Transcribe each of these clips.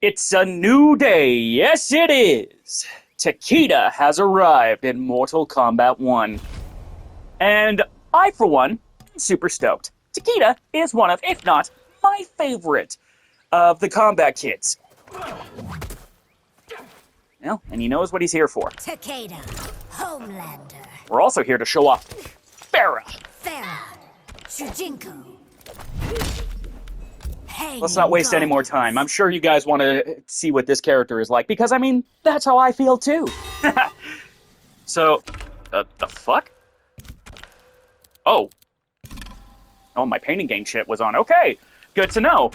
It's a new day, yes it is! Takeda has arrived in Mortal Kombat 1. And I, for one, am super stoked. Takeda is one of, if not, my favorite of the combat kids. Well, and he knows what he's here for. Takeda, Homelander. We're also here to show off Ferra. Ferra, Shujinko. Let's not waste any more time. I'm sure you guys want to see what this character is like, because, I mean, that's how I feel, too. So, the fuck? Oh. Oh, my painting game shit was on. Okay, good to know.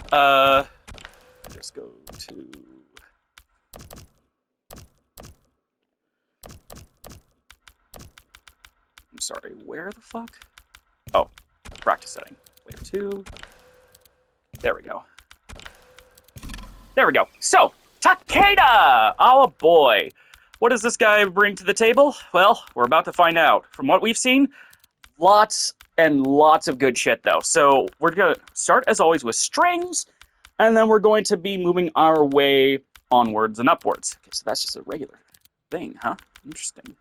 Just go to... I'm sorry, where the fuck? Oh, practice setting. Layer 2. There we go. There we go. So, Takeda! Oh boy. What does this guy bring to the table? Well, we're about to find out. From what we've seen, lots and lots of good shit, though. So, we're going to start, as always, with strings, and then we're going to be moving our way onwards and upwards. Okay, so that's just a regular thing, huh? Interesting.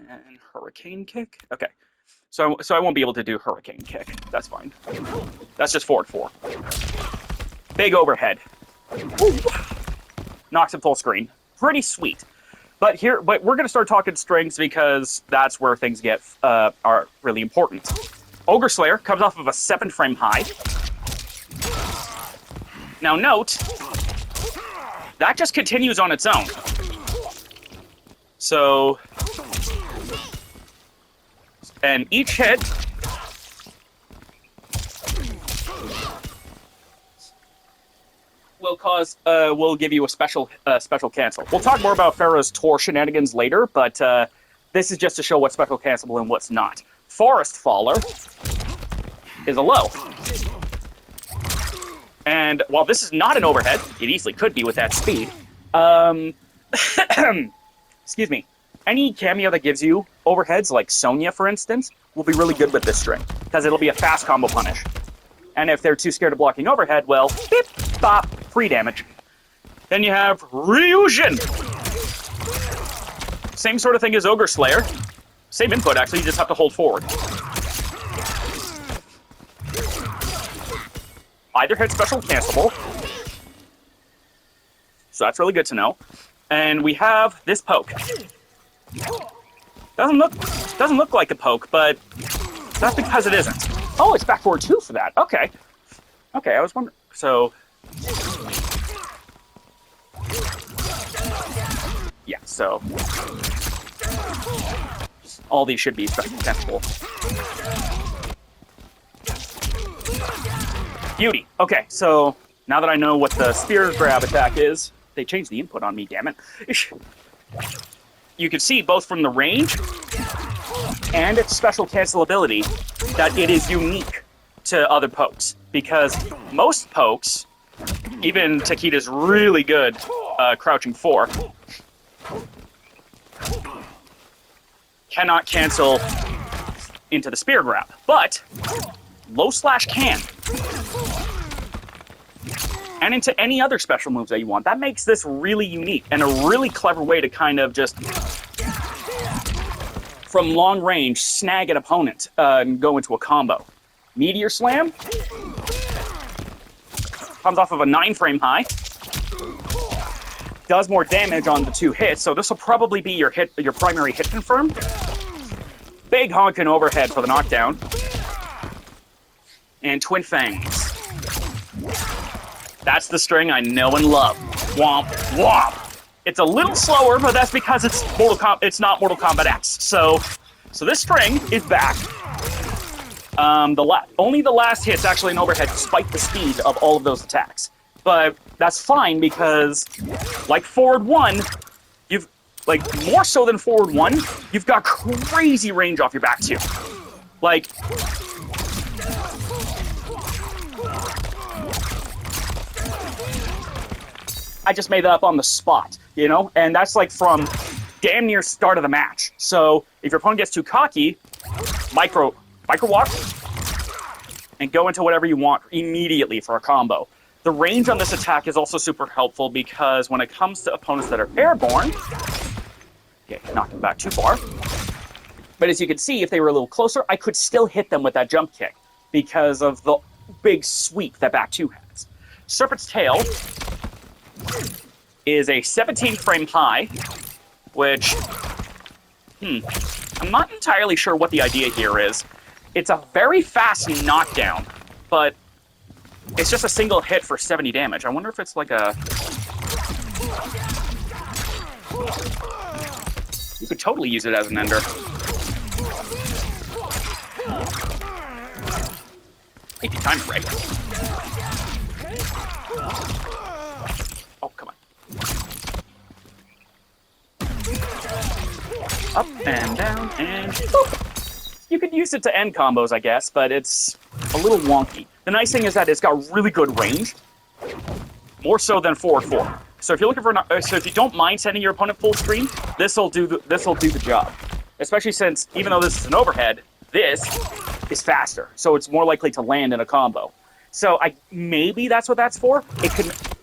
And Hurricane Kick? Okay. So I won't be able to do Hurricane Kick. That's fine. That's just forward 4. Big overhead. Ooh. Knocks him full screen. Pretty sweet. But we're going to start talking strings because that's where things get are really important. Ogre Slayer comes off of a 7-frame high. Now note, that just continues on its own. So... And each hit will give you a special cancel. We'll talk more about Ferra's Tor shenanigans later, but this is just to show what's special cancelable and what's not. Forest Faller is a low. And while this is not an overhead, it easily could be with that speed. Excuse me. Any cameo that gives you overheads, like Sonya, for instance, will be really good with this string, because it'll be a fast combo punish. And if they're too scared of blocking overhead, well, beep, bop, free damage. Then you have Ryujin. Same sort of thing as Ogre Slayer. Same input, actually, you just have to hold forward. Either hit special cancelable. So that's really good to know. And we have this poke. Doesn't look like a poke, but that's because it isn't. Oh, it's back forward 2 for that. Okay. Okay, I was wondering. So... Yeah, so... All these should be special cancelable. Beauty. Okay, so now that I know what the spear grab attack is, they changed the input on me, damn it. You can see both from the range and its special cancelability that it is unique to other pokes. Because most pokes, even Takeda's really good crouching 4, cannot cancel into the spear grab. But low slash can. And into any other special moves that you want. That makes this really unique and a really clever way to kind of just, from long range, snag an opponent and go into a combo. Meteor Slam comes off of a 9-frame high. Does more damage on the 2 hits, so this will probably be your primary hit confirm. Big honkin' overhead for the knockdown. And Twin Fangs. That's the string I know and love. Womp, womp. It's a little slower, but that's because it's not Mortal Kombat X. So this string is back. Only the last hit's actually an overhead, despite the speed of all of those attacks. But that's fine because, like forward 1, more so than forward 1, you've got crazy range off your back too. Like. I just made that up on the spot, you know? And that's like from damn near start of the match. So if your opponent gets too cocky, micro walk, and go into whatever you want immediately for a combo. The range on this attack is also super helpful because when it comes to opponents that are airborne, okay, knocked them back too far. But as you can see, if they were a little closer, I could still hit them with that jump kick because of the big sweep that back two has. Serpent's Tail is a 17 frame high, which, I'm not entirely sure what the idea here is. It's a very fast knockdown, but it's just a single hit for 70 damage. I wonder if it's like a... You could totally use it as an ender. If you time it right. Oh, come on. Up and down and boop. You could use it to end combos, I guess, but it's a little wonky. The nice thing is that it's got really good range, more so than forward 4. So if you're looking for, so if you don't mind sending your opponent full screen, this'll do the job. Especially since even though this is an overhead, this is faster, so it's more likely to land in a combo. So maybe that's what that's for.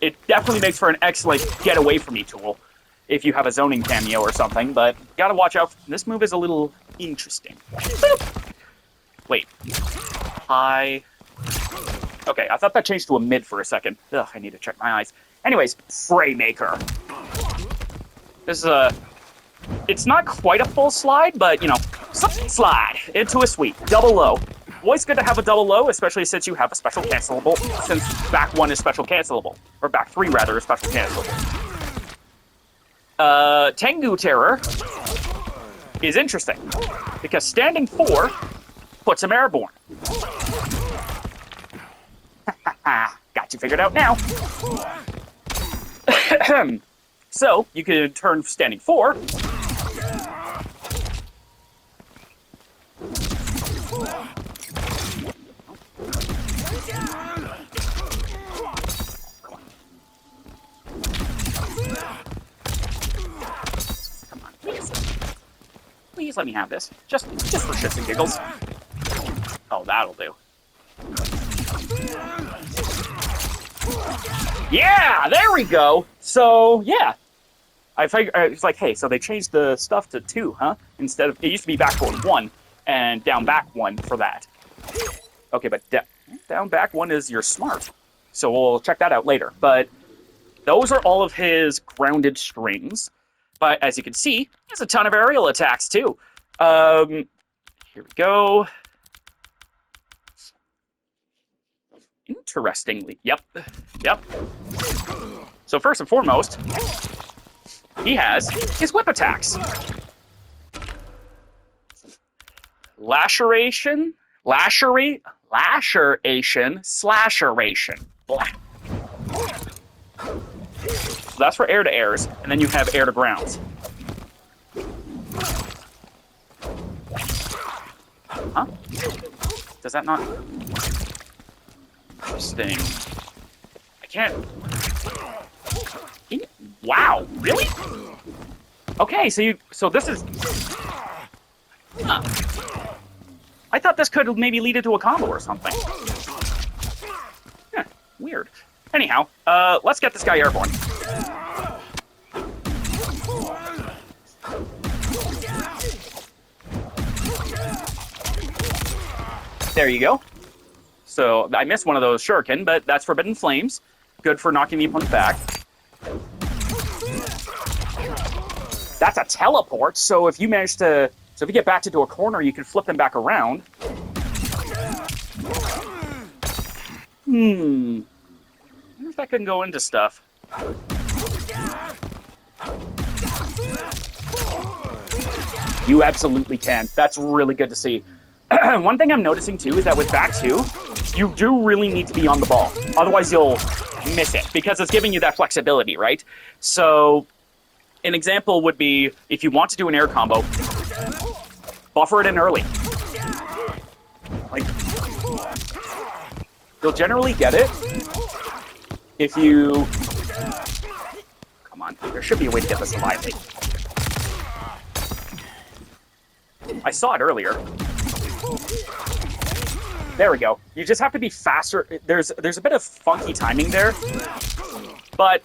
It definitely makes for an excellent get away from me tool if you have a zoning cameo or something. But gotta watch out. This move is a little interesting. Boop. Wait, high. Okay, I thought that changed to a mid for a second. Ugh, I need to check my eyes. Anyways, Fraymaker. This is a... It's not quite a full slide, but, you know, slide into a sweep. Double low. Always good to have a double low, especially since you have a special cancelable, since back 1 is special cancelable. Or back 3, rather, is special cancelable. Tengu Terror is interesting, because standing 4 puts him airborne. Got you figured out now. So, you could turn standing 4. Come on, please. Please let me have this. Just for shits and giggles. Oh, that'll do. Yeah, there we go. So, yeah. I figured, it's like, hey, so they changed the stuff to 2, huh? Instead of, it used to be back forward 1 and down back 1 for that. Okay, but down back 1 is your smart. So we'll check that out later. But those are all of his grounded strings. But as you can see, there's a ton of aerial attacks too. Here we go. Interestingly, yep. So first and foremost, he has his whip attacks. Laceration, slasheration. Blah. So that's for air to airs, and then you have air to grounds. Huh? Does that not? Interesting. I can't. Wow, really? Okay, so this is. Huh. I thought this could maybe lead into a combo or something. Huh, weird. Anyhow, let's get this guy airborne. There you go. So I missed one of those shuriken, but that's Forbidden Flames. Good for knocking the opponent back. That's a teleport, so if you manage to... So if you get backed into a corner, you can flip them back around. I wonder if that can go into stuff. You absolutely can. That's really good to see. One thing I'm noticing, too, is that with back 2, you do really need to be on the ball. Otherwise, you'll miss it, because it's giving you that flexibility, right? So, an example would be, if you want to do an air combo, buffer it in early. Like, you'll generally get it if you... Come on, there should be a way to get this lively. I saw it earlier. There we go. You just have to be faster. There's a bit of funky timing there, but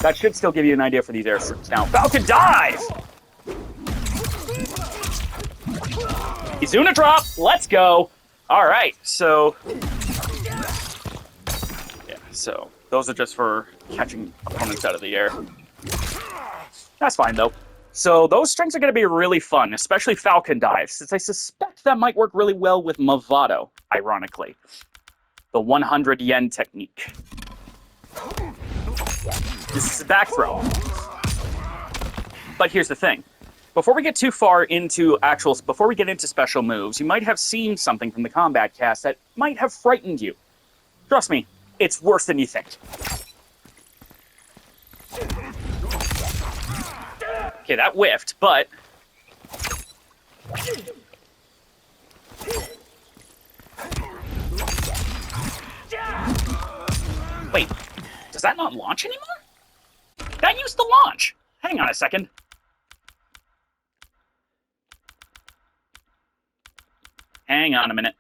that should still give you an idea for these airstreams. Now, Falcon dive! Izuna drop, let's go. All right, so yeah, so those are just for catching opponents out of the air. That's fine though. So those strings are going to be really fun, especially Falcon dive, since I suspect that might work really well with Movado, ironically. The 100 yen technique. This is a back throw. But here's the thing. Before we get too far into before we get into special moves, you might have seen something from the combat cast that might have frightened you. Trust me, it's worse than you think. Okay, that whiffed, but... Wait, does that not launch anymore? That used to launch! Hang on a second. Hang on a minute.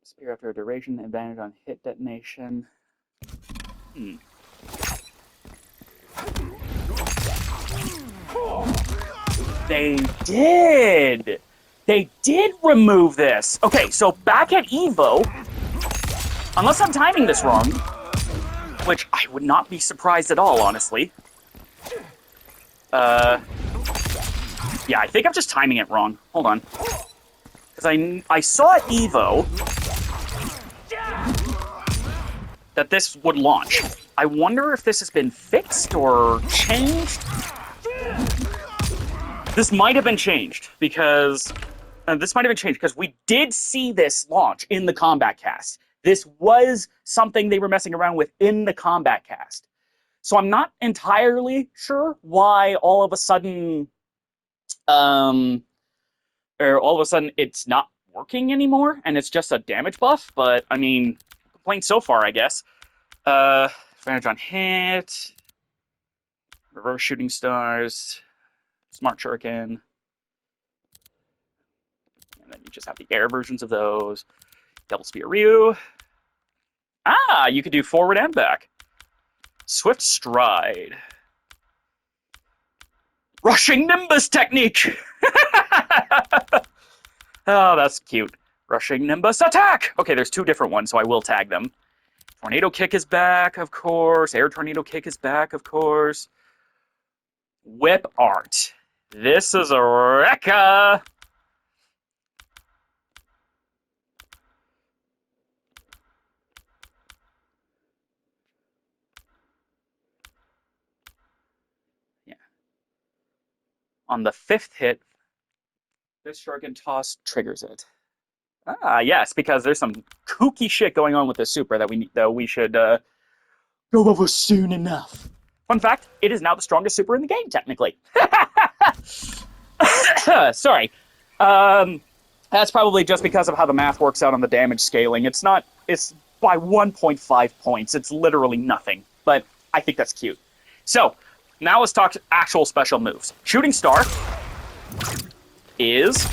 Spear after a duration, advantage on hit detonation. They did! They did remove this! Okay, so back at Evo, unless I'm timing this wrong, which I would not be surprised at all, honestly. Yeah, I think I'm just timing it wrong. Hold on. Because I saw at Evo that this would launch. I wonder if this has been fixed or changed. This might have been changed because we did see this launch in the combat cast. This was something they were messing around with in the combat cast. So I'm not entirely sure why all of a sudden it's not working anymore and it's just a damage buff, but I mean, complaint so far, I guess. Advantage on hit, reverse shooting stars, smart shuriken, and then you just have the air versions of those. Double spear Ryu. Ah, you could do forward and back. Swift stride. Rushing Nimbus technique! Oh, that's cute. Rushing Nimbus attack! Okay, there's two different ones, so I will tag them. Tornado kick is back, of course. Air tornado kick is back, of course. Whip art. This is a Rekka! On the 5th hit, this shuriken toss triggers it. Ah, yes, because there's some kooky shit going on with this super that we should go over soon enough. Fun fact, it is now the strongest super in the game, technically. Sorry. That's probably just because of how the math works out on the damage scaling. It's by 1.5 points. It's literally nothing. But I think that's cute. So, now let's talk actual special moves. Shooting Star is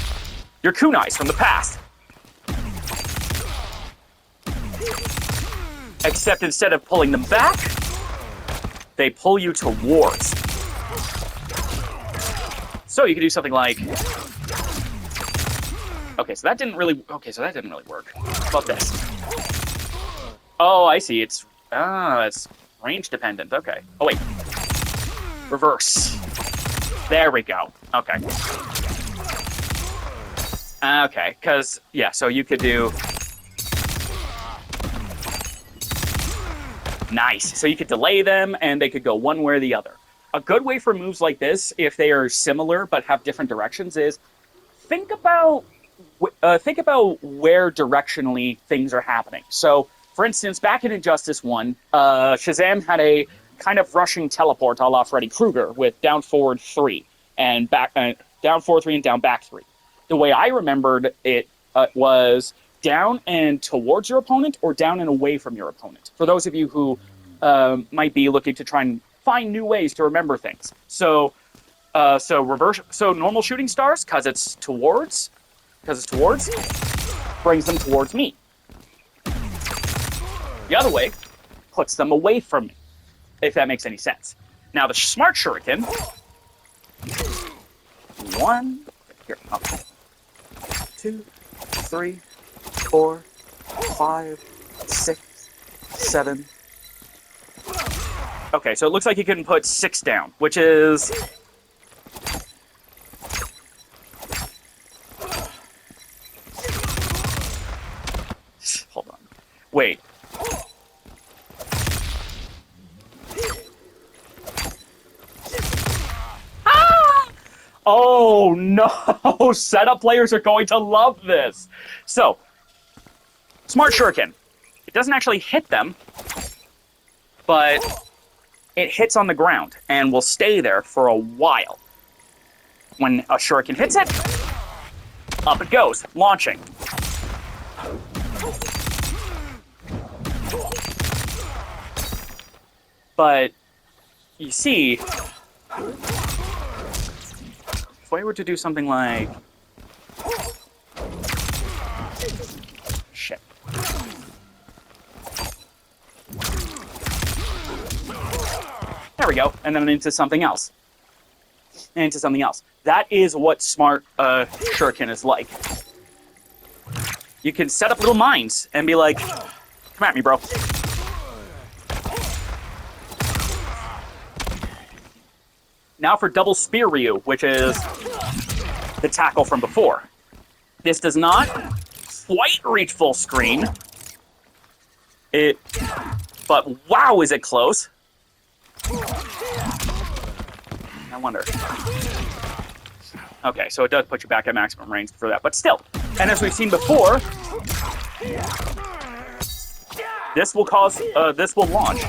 your kunais from the past. Except instead of pulling them back, they pull you towards. So you can do something like... Okay, so that didn't really work. How about this? Oh, I see. It's range dependent. Okay. Oh, wait. Reverse. There we go. Okay. Okay, because, yeah, so you could do... Nice. So you could delay them, and they could go one way or the other. A good way for moves like this, if they are similar but have different directions, is think about where directionally things are happening. So, for instance, back in Injustice 1, Shazam had a kind of rushing teleport a la Freddy Krueger with down forward 3 and back down forward 3 and down back 3. The way I remembered it was down and towards your opponent or down and away from your opponent. For those of you who might be looking to try and find new ways to remember things. So normal shooting stars, because it's towards, brings them towards me. The other way puts them away from me, if that makes any sense. Now the smart shuriken, one, here, okay. 2, 3, 4, 5, 6, 7. Okay, so it looks like you can put 6 down, which is... Hold on. Wait. Ah! Oh no! Setup players are going to love this. So, smart shuriken. It doesn't actually hit them, but it hits on the ground and will stay there for a while. When a shuriken hits it, up it goes, launching. But, you see, if I were to do something like... Shit. There we go, and then into something else. And into something else. That is what smart shuriken is like. You can set up little mines and be like, come at me, bro. Now for double spear Ryu, which is the tackle from before. This does not quite reach full screen. But wow, is it close. I wonder. Okay, so it does put you back at maximum range for that, but still. And as we've seen before, this will launch.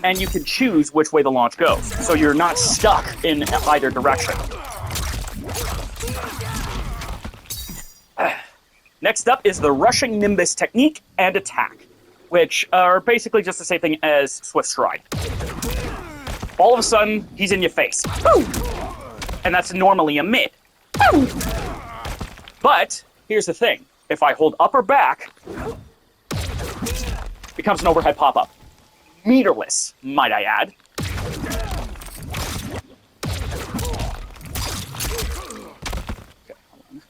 And you can choose which way the launch goes, so you're not stuck in either direction. Next up is the rushing Nimbus technique and attack, which are basically just the same thing as Swift Stride. All of a sudden, he's in your face. Boom! And that's normally a mid. Boom! But, here's the thing. If I hold up or back, it becomes an overhead pop-up. Meterless, might I add. Okay, hold on.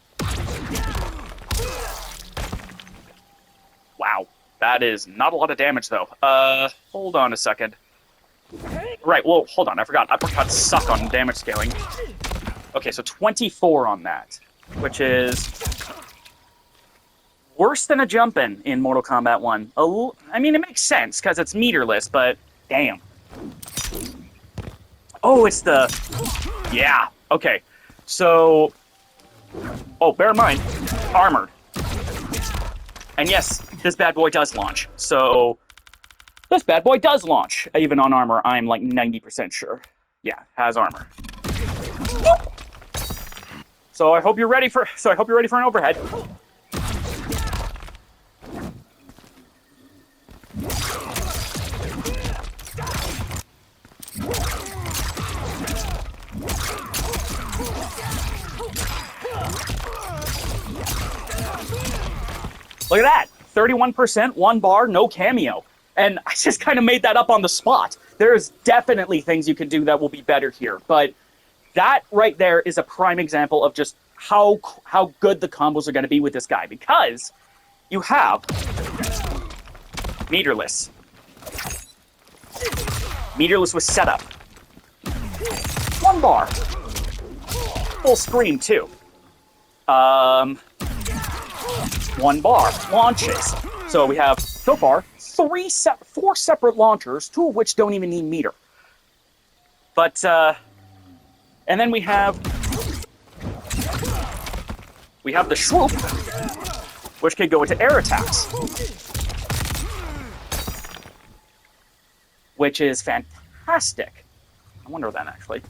Wow, that is not a lot of damage, though. Hold on a second. Right, well, hold on, I forgot. Uppercuts suck on damage scaling. Okay, so 24 on that, which is worse than a jump-in in Mortal Kombat 1. I mean, it makes sense, because it's meterless, but damn. Oh, it's the... Yeah, okay. So... Oh, bear in mind, armored. And yes, this bad boy does launch. So, this bad boy does launch. Even on armor, I'm like 90% sure. Yeah, has armor. So I hope you're ready for an overhead. Look at that! 31%, 1 bar, no cameo. And I just kind of made that up on the spot. There's definitely things you can do that will be better here, but that right there is a prime example of just how good the combos are going to be with this guy, because you have meterless. Meterless with setup. 1 bar. Full screen, too. 1 bar. Launches. So we have, so far, 4 separate launchers, 2 of which don't even need meter. But, and then we have the swoop, which can go into air attacks. Which is fantastic. I wonder then, actually.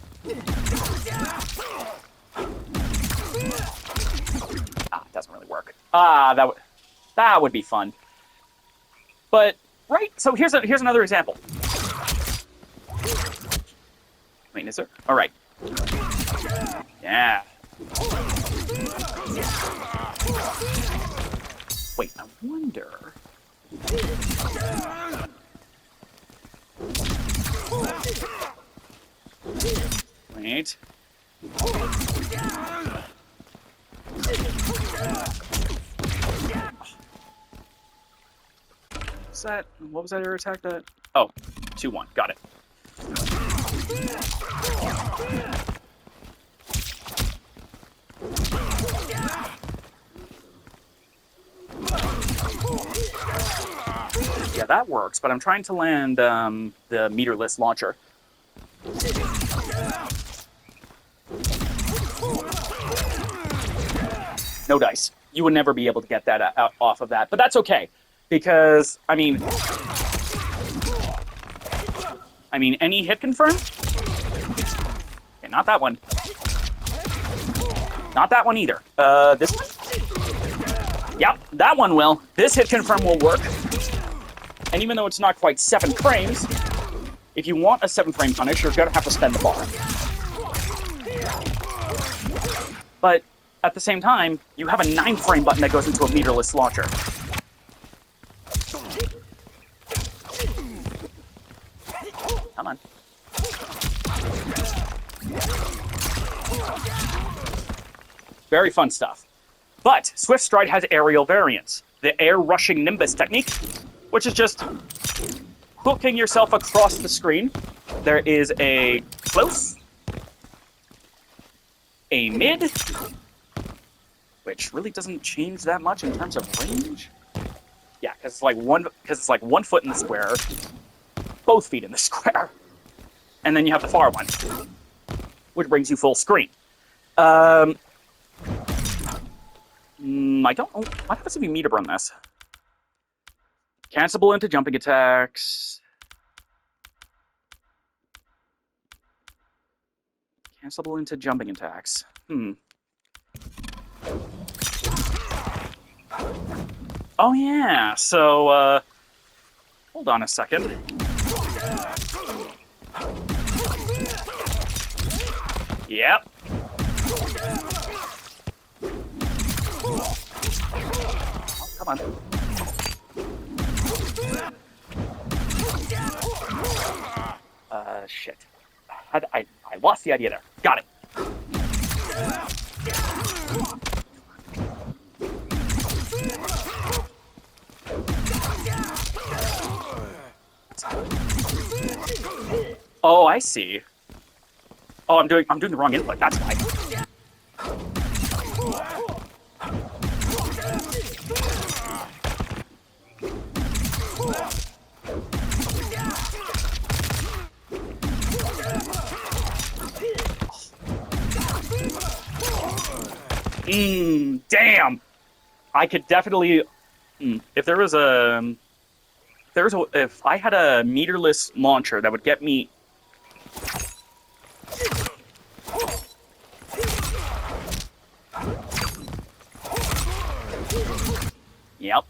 Ah, it doesn't really work. Ah, that would be fun. But, right? So here's another example. Wait, is there? All right. Yeah. Wait, I wonder... Wait. What's that? What was that air attack that? Oh, 2-1. Got it. Yeah, that works, but I'm trying to land the meterless launcher. No dice. You would never be able to get that out off of that, but that's okay, because I mean, any hit confirm? Okay, not that one. Not that one either. This one? Yep, that one will. This hit confirm will work. And even though it's not quite 7 frames, if you want a 7-frame punish, you're gonna have to spend the bar. But at the same time, you have a 9-frame button that goes into a meterless launcher. Come on. Very fun stuff. But Swift Stride has aerial variants. The air rushing Nimbus technique, which is just hooking yourself across the screen. There is a close, a mid, which really doesn't change that much in terms of range. Yeah, because it's like 1 foot in the square, both feet in the square, and then you have the far one, which brings you full screen. I don't know. What happens if you meter burn this? Cancelable into jumping attacks. Cancelable into jumping attacks. Oh yeah, so, hold on a second. Yep. Oh, come on. Shit. I lost the idea there. Got it. Oh, I see. Oh, I'm doing the wrong input. That's why. Damn. I could definitely. If I had a meterless launcher that would get me. Yep.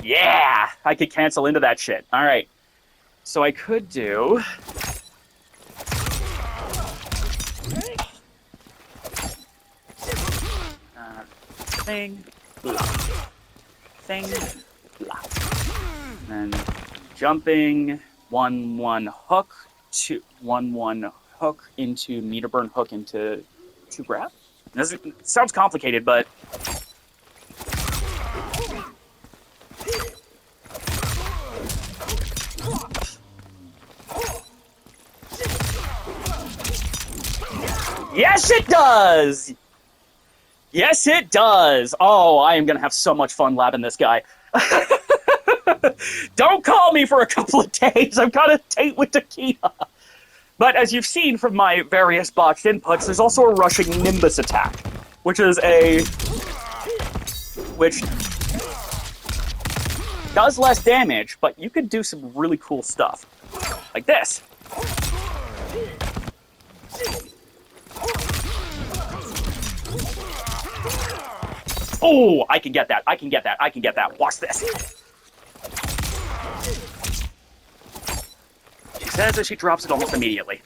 Yeah, I could cancel into that shit. All right. So I could do. Thing, blah. Thing, blah. And then jumping, 1-1 hook, 1-1 hook into meter burn hook into 2 grab. This sounds complicated, but yes, it does. Yes, it does! Oh, I am gonna have so much fun labbing this guy. Don't call me for a couple of days, I've got a date with Takeda. But as you've seen from my various botched inputs, there's also a rushing Nimbus attack, which does less damage, but you could do some really cool stuff. Like this. Oh, I can get that. I can get that. I can get that. Watch this. She says that she drops it almost immediately.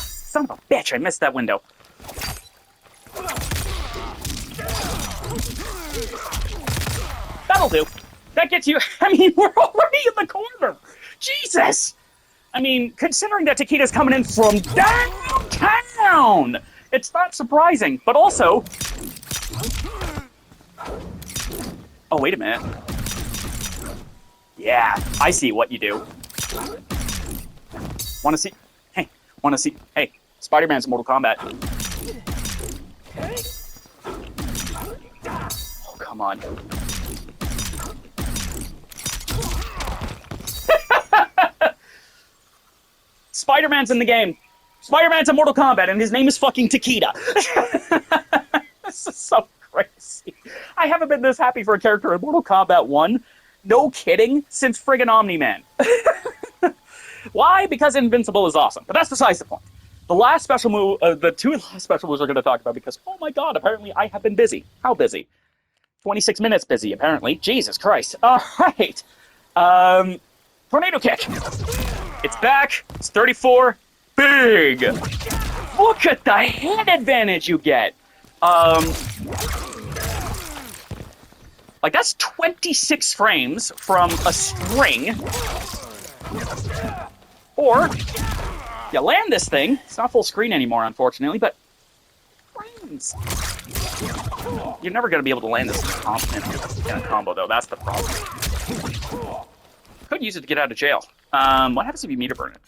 Son of a bitch, I missed that window. That'll do. That gets you... I mean, we're already in the corner. Jesus! I mean, considering that Takeda's coming in from downtown, it's not surprising. But also... Oh, wait a minute. Yeah, I see what you do. Want to see... Hey, want to see... Hey, Spider-Man's Mortal Kombat. Oh, come on. Spider-Man's in the game. Spider-Man's in Mortal Kombat, and his name is fucking Takeda. This is so crazy. I haven't been this happy for a character in Mortal Kombat 1, no kidding, since friggin' Omni-Man. Why? Because Invincible is awesome. But that's besides the point. The last special move, the two last special moves we're going to talk about because, oh my god, apparently I have been busy. How busy? 26 minutes busy, apparently. Jesus Christ. All right. Tornado Kick. It's back. It's 34. Big. Look at the hit advantage you get. Like, that's 26 frames from a string. Or, you land this thing. It's not full screen anymore, unfortunately, but frames. You're never going to be able to land this in a combo, though. That's the problem. Could use it to get out of jail. What happens if you meter burn it?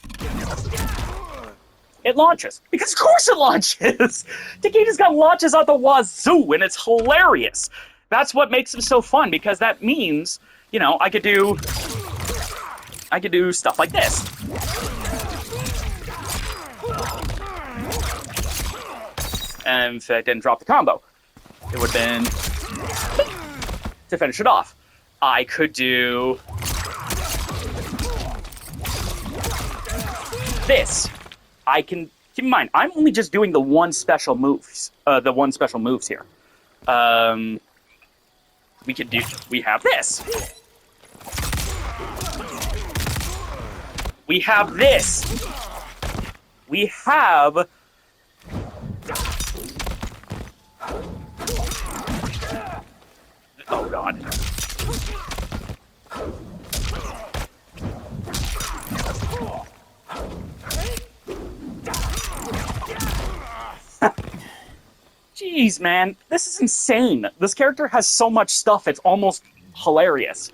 It launches. Because of course it launches! Takeda's got launches out the wazoo, and it's hilarious. That's what makes him so fun, because that means, you know, I could do stuff like this. And if I didn't drop the combo, it would have been to finish it off. I could do this. I can keep in mind, I'm only just doing the one special moves. Here. We have this. We have this. We have... Oh, God. Jeez, man. This is insane. This character has so much stuff, it's almost hilarious.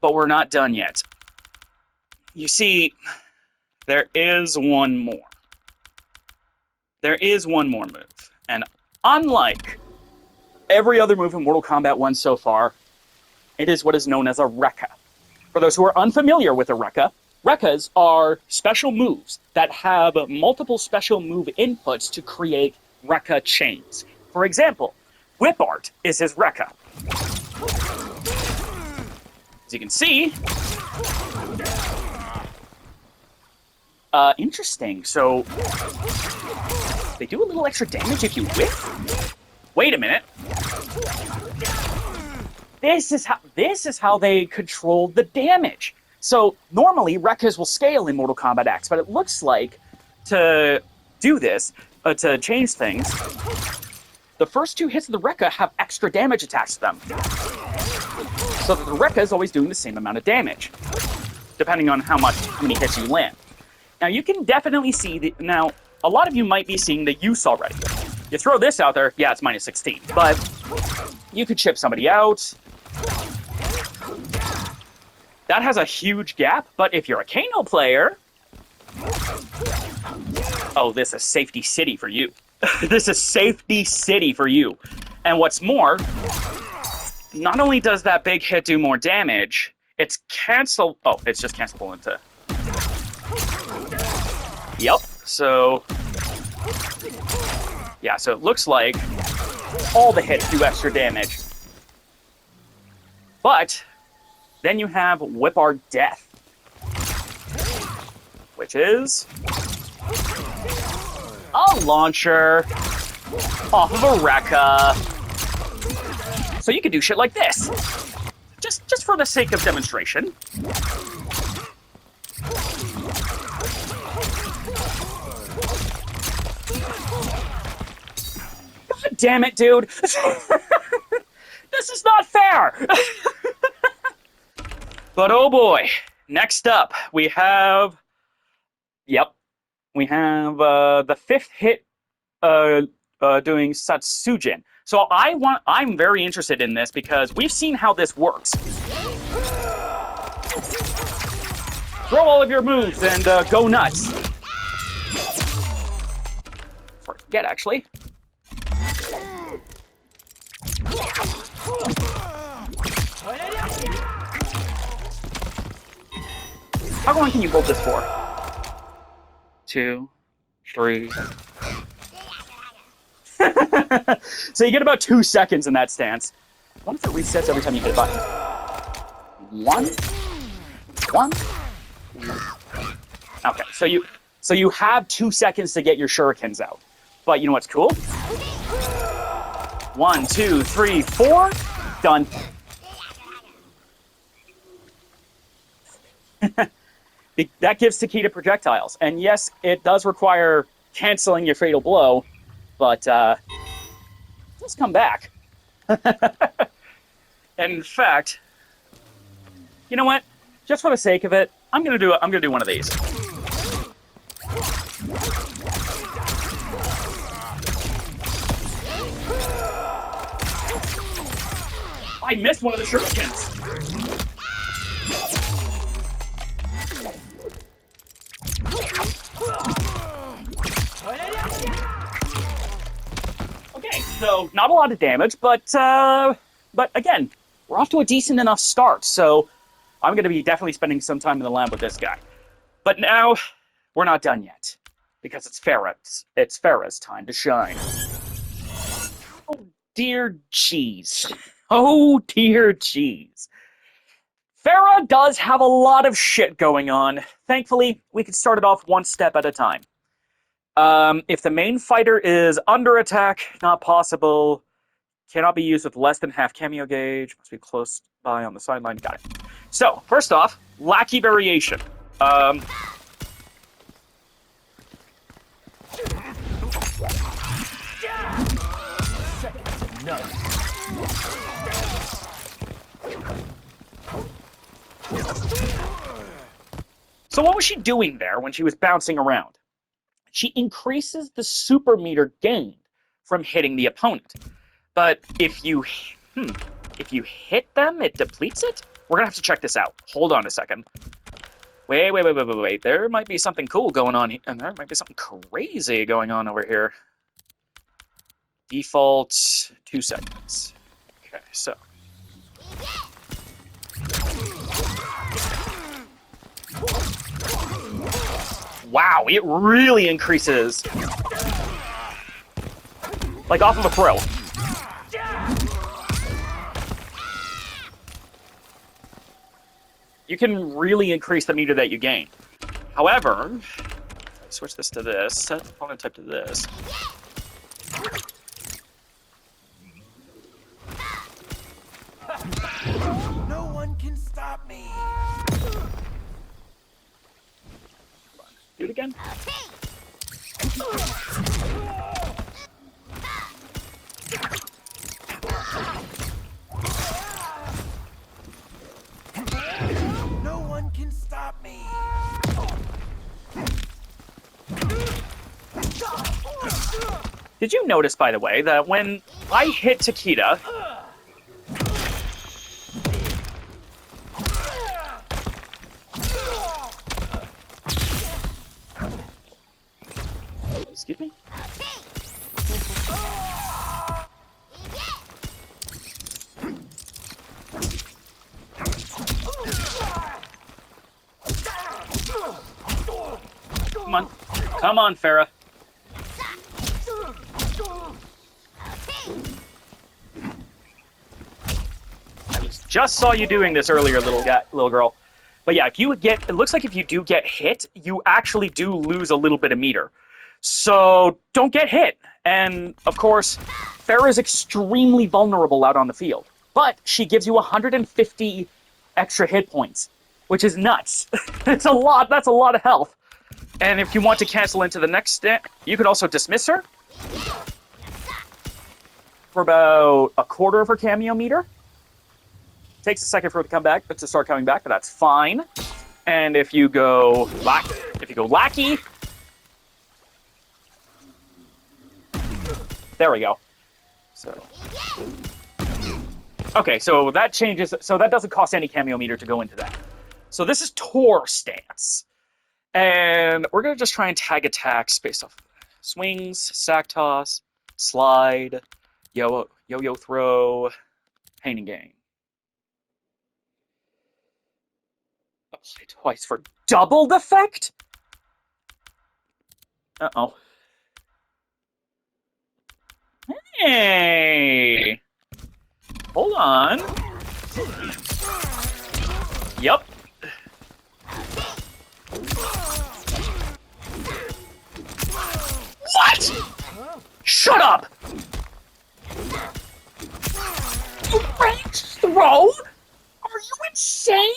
But we're not done yet. You see, there is one more. There is one more move. And unlike every other move in Mortal Kombat 1 so far, it is what is known as a Rekka. For those who are unfamiliar with a Rekka, Rekkas are special moves that have multiple special move inputs to create Rekka chains. For example, Whip Art is his Rekka. As you can see... interesting. So, they do a little extra damage if you whiff? Wait a minute. This is how they control the damage. So, normally, Rekkas will scale in Mortal Kombat X, but it looks like to do this, to change things, the first two hits of the Rekka have extra damage attached to them. So that the Rekka is always doing the same amount of damage, depending on how many hits you land. Now, you can definitely see now, a lot of you might be seeing the use already. You throw this out there, yeah, it's minus 16, but you could chip somebody out. That has a huge gap, but if you're a Kano player... Oh, this is Safety City for you. This is Safety City for you. And what's more, not only does that big hit do more damage, it's cancel... Oh, it's just cancelable into... Yep, so... Yeah, so it looks like all the hits do extra damage. But Then you have Whip Our Death, which is a launcher off of a Rekka. So you could do shit like this. Just for the sake of demonstration. God damn it, dude. This is not fair. But oh boy. Next up, we have... Yep. We have the fifth hit doing Satsujin. So I'm very interested in this because we've seen how this works. Throw all of your moves and go nuts. Forget, actually. How long can you hold this for? 2, 3. So you get about 2 seconds in that stance. I wonder if it resets every time you hit a button. 1. Okay, so you have 2 seconds to get your shurikens out. But you know what's cool? 1, 2, 3, 4. Done. That gives Takeda projectiles. And yes, it does require canceling your fatal blow, but let's come back. And in fact, you know what? Just for the sake of it, I'm gonna do one of these. I missed one of the shurikens. Okay, so not a lot of damage, but again, we're off to a decent enough start, so I'm going to be definitely spending some time in the lab with this guy. But now, we're not done yet, because it's Ferra's time to shine. Oh dear jeez. Oh dear jeez. Ferra does have a lot of shit going on. Thankfully, we can start it off one step at a time. If the main fighter is under attack, not possible. Cannot be used with less than half cameo gauge. Must be close by on the sideline. Got it. So, first off, lackey variation. So what was she doing there when she was bouncing around? She increases the super meter gained from hitting the opponent. But if you hit them, it depletes it? We're gonna have to check this out. Hold on a second. Wait. There might be something cool going on here, and there might be something crazy going on over here. Default 2 seconds. Okay, so. Wow, it really increases. Like off of a throw. You can really increase the meter that you gain. However, if I switch this to this, set the opponent type to this. No one can stop me. Do it again. No one can stop me. Did you notice, by the way, that when I hit Takeda, excuse me? Come on, Ferra. Just saw you doing this earlier, little girl. But yeah, if you get, it looks like if you do get hit, you actually do lose a little bit of meter. So don't get hit. And of course, Ferra is extremely vulnerable out on the field, but she gives you 150 extra hit points, which is nuts. It's a lot. That's a lot of health. And if you want to cancel into the next step, you could also dismiss her for about a quarter of her cameo meter. Takes a second for her to come back, but to start coming back, but that's fine. And if you go lackey, there we go. So, okay, so that changes. So that doesn't cost any cameo meter to go into that. So this is Tor stance, and we're gonna just try and tag attacks based off swings, sack toss, slide, yo-yo throw, pain and gain. Apply twice for doubled effect? Uh-oh. Hey! Hold on. Yep. What? Shut up! You range throw? Are you insane?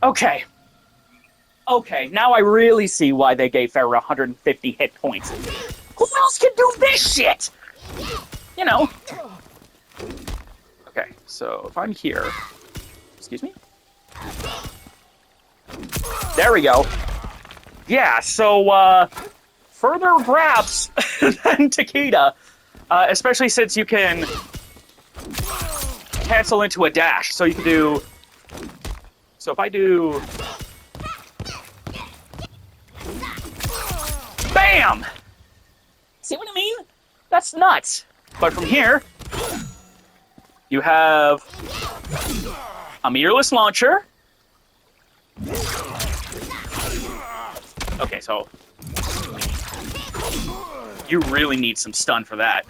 Okay. Okay, now I really see why they gave Ferra 150 hit points. Who else can do this shit? You know. Okay, so if I'm here... Excuse me? There we go. Yeah, so, further grabs than Takeda, especially since you can cancel into a dash. So you can do... So if I do... BAM! See what I mean? That's nuts. But from here, you have a meterless launcher. Okay, so you really need some stun for that.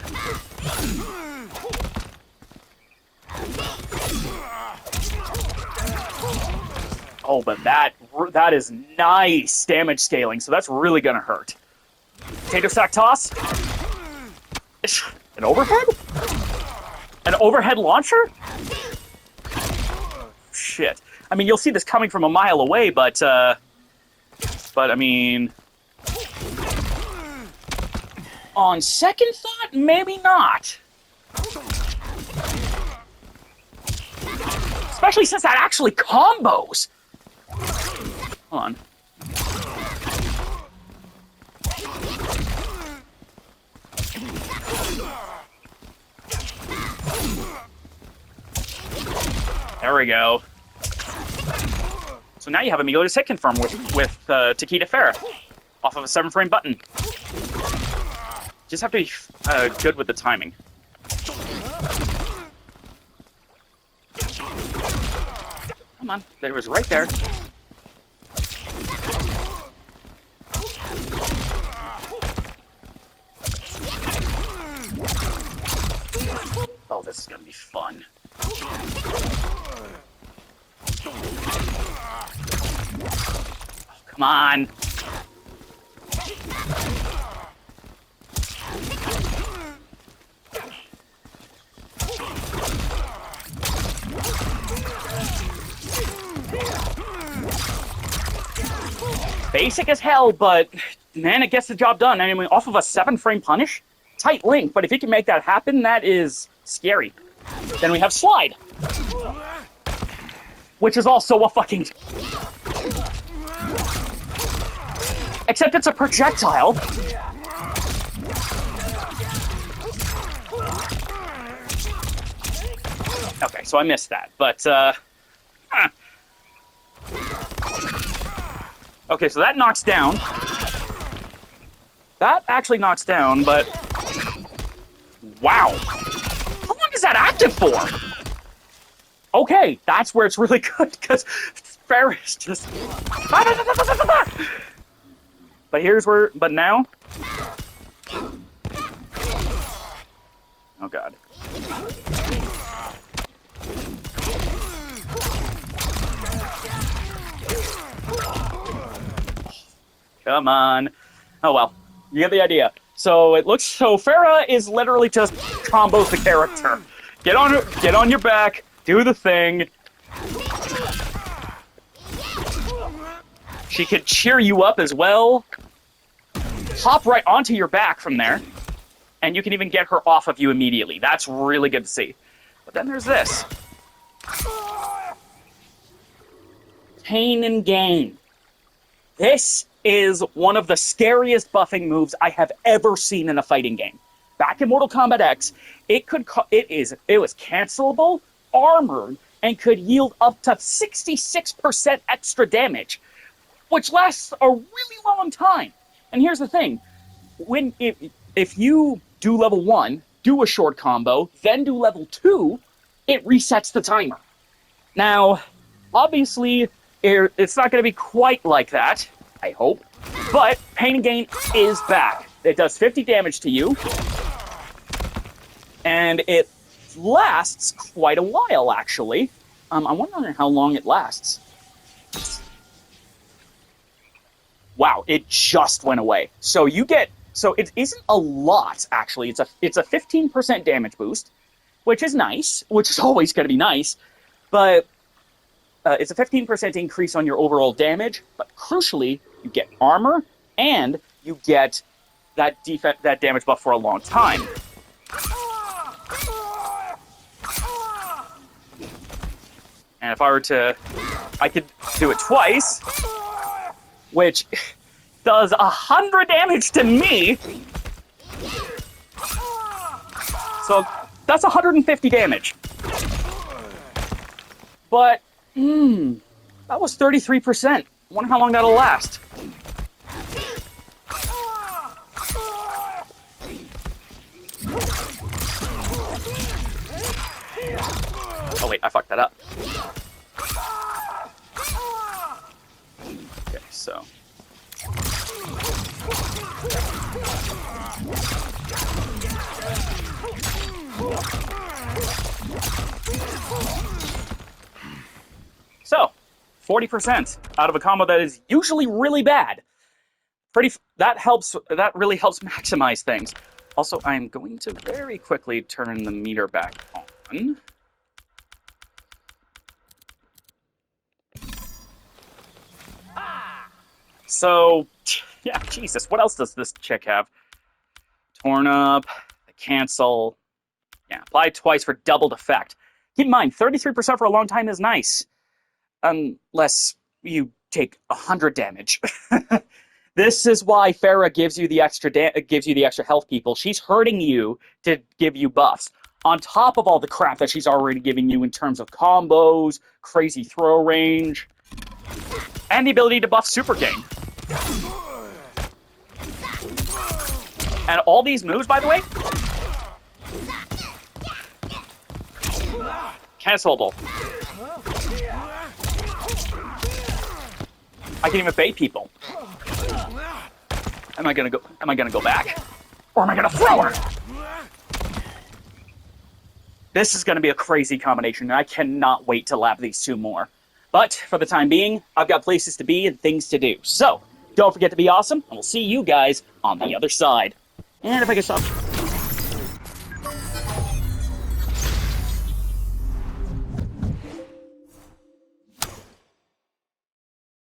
Oh, but that is nice damage scaling, so that's really gonna hurt. Potato sack toss. An overhead? An overhead launcher? Shit. I mean, you'll see this coming from a mile away, but I mean, on second thought, maybe not. Especially since that actually combos. Hold on. There we go. So now you have a meterless hit confirm with Takeda Ferra off of a 7-frame button. Just have to be good with the timing. Come on, there was right there. Oh, this is gonna be fun. Oh, come on. Basic as hell, but man, it gets the job done. I mean, off of a 7-frame punish, tight link, but if you can make that happen, that is scary. Then we have slide, which is also a fucking... Except it's a projectile. Okay, so I missed that, but, Okay, so that knocks down. That actually knocks down, but... Wow! How long is that active for? Okay, that's where it's really good, because Ferra is just... But here's where... But now... Oh, God. Come on. Oh well, you get the idea. So it looks so Ferra is literally just combos the character. Get on your back, do the thing. She could cheer you up as well. Hop right onto your back from there. And you can even get her off of you immediately. That's really good to see. But then there's this. Pain and Gain. This is one of the scariest buffing moves I have ever seen in a fighting game. Back in Mortal Kombat X, it was cancelable, armored, and could yield up to 66% extra damage, which lasts a really long time. And here's the thing, if you do level 1, do a short combo, then do level 2, it resets the timer. Now, obviously, it's not going to be quite like that, I hope, but Pain and Gain is back. It does 50 damage to you, and it lasts quite a while, actually. I'm wondering how long it lasts. Wow, it just went away. So it isn't a lot, actually. It's a 15% damage boost, which is nice, which is always going to be nice, but it's a 15% increase on your overall damage, but crucially, you get armor, and you get that damage buff for a long time. And if I were to... I could do it twice, which does 100 damage to me. So that's 150 damage. But, that was 33%. Wonder how long that'll last. Oh wait, I fucked that up. Okay, so... So, 40% out of a combo that is usually really bad. That really helps maximize things. Also, I'm going to very quickly turn the meter back on. So, yeah, Jesus, what else does this chick have? Torn up, cancel. Yeah, apply twice for doubled effect. Keep in mind, 33% for a long time is nice. Unless you take 100 damage. This is why Ferra gives you the extra health people. She's hurting you to give you buffs. On top of all the crap that she's already giving you in terms of combos, crazy throw range, and the ability to buff Super Game. And all these moves, by the way, cancelable. I can even bait people. Am I gonna go back? Or am I gonna throw her? This is gonna be a crazy combination, and I cannot wait to lap these two more. But for the time being, I've got places to be and things to do. So, don't forget to be awesome, and we'll see you guys on the other side. And if I can stop